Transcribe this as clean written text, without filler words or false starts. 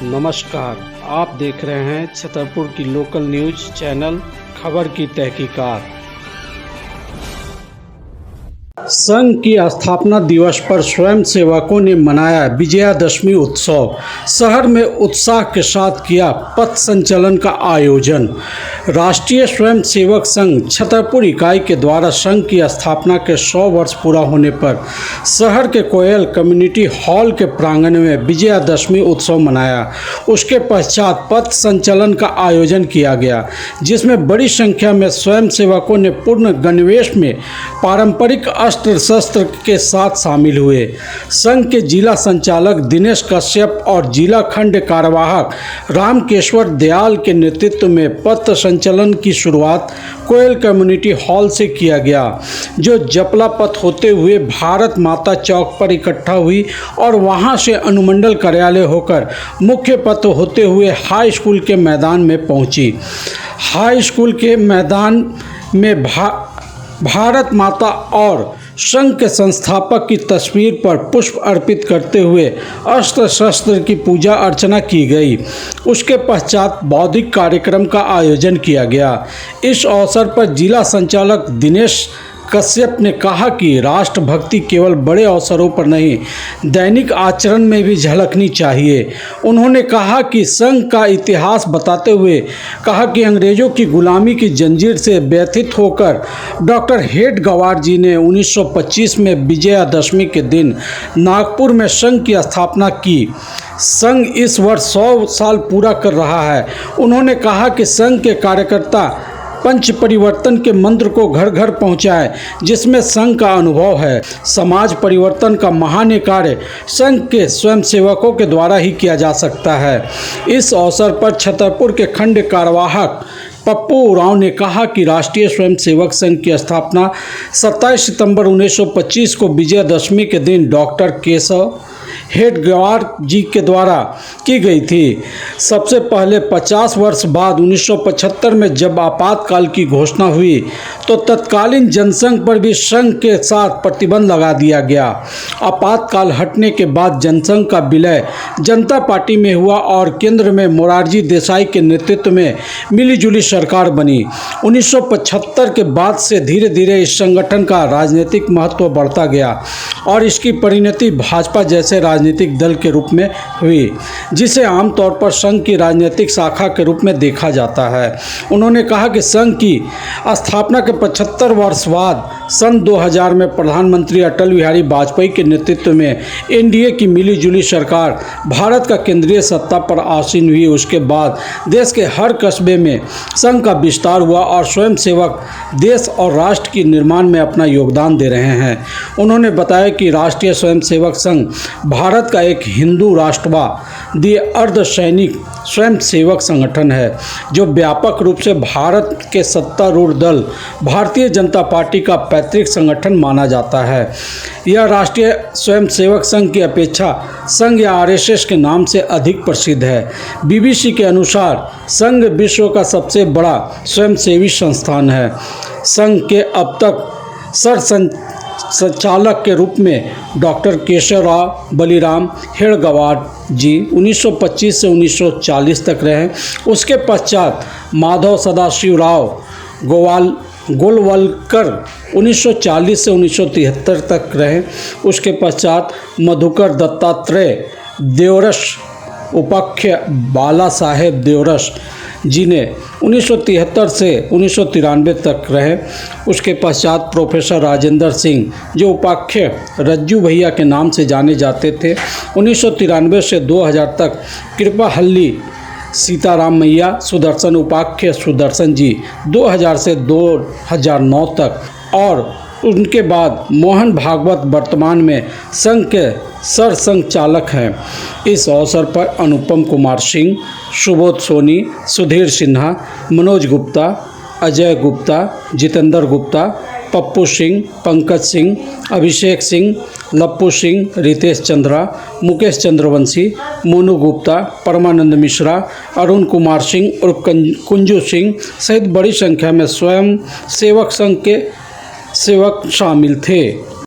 नमस्कार, आप देख रहे हैं छतरपुर की लोकल न्यूज चैनल खबर की तहकीकात। संघ की स्थापना दिवस पर स्वयंसेवकों ने मनाया विजयादशमी उत्सव। शहर में उत्साह के साथ किया पथ संचलन का आयोजन। राष्ट्रीय स्वयंसेवक संघ छतरपुर इकाई के द्वारा संघ की स्थापना के 100 वर्ष पूरा होने पर शहर के कोयल कम्युनिटी हॉल के प्रांगण में विजयादशमी उत्सव मनाया। उसके पश्चात पथ संचलन का आयोजन किया गया, जिसमें बड़ी संख्या में स्वयंसेवकों ने पूर्ण गणवेश में पारंपरिक अस्त्र शस्त्र के साथ शामिल हुए। संघ के जिला संचालक दिनेश कश्यप और जिला खंड कार्यवाहक रामकेश्वर दयाल के नेतृत्व में पथ संचलन की शुरुआत कोयल कम्युनिटी हॉल से किया गया, जो जपला पथ होते हुए भारत माता चौक पर इकट्ठा हुई और वहां से अनुमंडल कार्यालय होकर मुख्य पथ होते हुए हाई स्कूल के मैदान में पहुंची। हाई स्कूल के मैदान में भारत माता और संघ के संस्थापक की तस्वीर पर पुष्प अर्पित करते हुए अस्त्र शस्त्र की पूजा अर्चना की गई। उसके पश्चात बौद्धिक कार्यक्रम का आयोजन किया गया। इस अवसर पर जिला संचालक दिनेश कश्यप ने कहा कि राष्ट्रभक्ति केवल बड़े अवसरों पर नहीं, दैनिक आचरण में भी झलकनी चाहिए। उन्होंने कहा कि संघ का इतिहास बताते हुए कहा कि अंग्रेजों की गुलामी की जंजीर से व्यथित होकर डॉक्टर हेडगेवार जी ने 1925 में विजयादशमी के दिन नागपुर में संघ की स्थापना की। संघ इस वर्ष 100 साल पूरा कर रहा है। उन्होंने कहा कि संघ के कार्यकर्ता पंच परिवर्तन के मंत्र को घर घर पहुंचाए, जिसमें संघ का अनुभव है। समाज परिवर्तन का महान कार्य संघ के स्वयंसेवकों के द्वारा ही किया जा सकता है। इस अवसर पर छतरपुर के खंड कार्यवाहक पप्पू उरांव ने कहा कि राष्ट्रीय स्वयंसेवक संघ की स्थापना 27 सितंबर 1925 को विजयादशमी के दिन डॉक्टर केशव हेडगेवार जी के द्वारा की गई थी। सबसे पहले 50 वर्ष बाद 1975 में जब आपातकाल की घोषणा हुई तो तत्कालीन जनसंघ पर भी संघ के साथ प्रतिबंध लगा दिया गया। आपातकाल हटने के बाद जनसंघ का विलय जनता पार्टी में हुआ और केंद्र में मोरारजी देसाई के नेतृत्व में मिलीजुली सरकार बनी। 1975 के बाद से धीरे धीरे इस संगठन का राजनीतिक महत्व बढ़ता गया और इसकी परिणति भाजपा जैसे राजनीतिक दल के रूप में हुई, जिसे आमतौर पर संघ की राजनीतिक शाखा के रूप में देखा जाता है। उन्होंने कहा कि संघ की स्थापना के 75 वर्ष बाद सन 2000 में प्रधानमंत्री अटल बिहारी वाजपेयी के नेतृत्व में एनडीए की मिलीजुली सरकार भारत का केंद्रीय सत्ता पर आसीन हुई। उसके बाद देश के हर कस्बे में संघ का विस्तार हुआ और स्वयंसेवक देश और राष्ट्र के निर्माण में अपना योगदान दे रहे हैं। उन्होंने बताया कि राष्ट्रीय स्वयंसेवक संघ भारत का एक हिंदू राष्ट्रवादी अर्धसैनिक स्वयंसेवक संगठन है, जो व्यापक रूप से भारत के सत्तारूढ़ दल भारतीय जनता पार्टी का पैतृक संगठन माना जाता है। यह राष्ट्रीय स्वयंसेवक संघ की अपेक्षा संघ या आरएसएस के नाम से अधिक प्रसिद्ध है। बीबीसी के अनुसार संघ विश्व का सबसे बड़ा स्वयंसेवी संस्थान है। संघ के अब तक संचालक के रूप में डॉक्टर केशवराव बलिराम हेडगेवार जी 1925 से 1940 तक रहे। उसके पश्चात माधव सदाशिवराव गोलवलकर 1940 से 1973 तक रहे। उसके पश्चात मधुकर दत्तात्रेय देवरस उपाख्य बाला साहेब देवरस जी ने 1973 से 1993 तक रहे। उसके पश्चात प्रोफेसर राजेंद्र सिंह, जो उपाख्य रज्जू भैया के नाम से जाने जाते थे, 1993 से 2000 तक कृपाहल्ली सीताराम मैया सुदर्शन उपाख्य सुदर्शन जी 2000 से 2009 तक, और उनके बाद मोहन भागवत वर्तमान में संघ के सरसंघ चालक हैं। इस अवसर पर अनुपम कुमार सिंह, सुबोध सोनी, सुधीर सिन्हा, मनोज गुप्ता, अजय गुप्ता, जितेंद्र गुप्ता, पप्पू सिंह, पंकज सिंह, अभिषेक सिंह, लप्पू सिंह, रितेश चंद्रा, मुकेश चंद्रवंशी, मोनू गुप्ता, परमानंद मिश्रा, अरुण कुमार सिंह और कुंजू सिंह सहित बड़ी संख्या में स्वयं सेवक संघ के सेवक शामिल थे।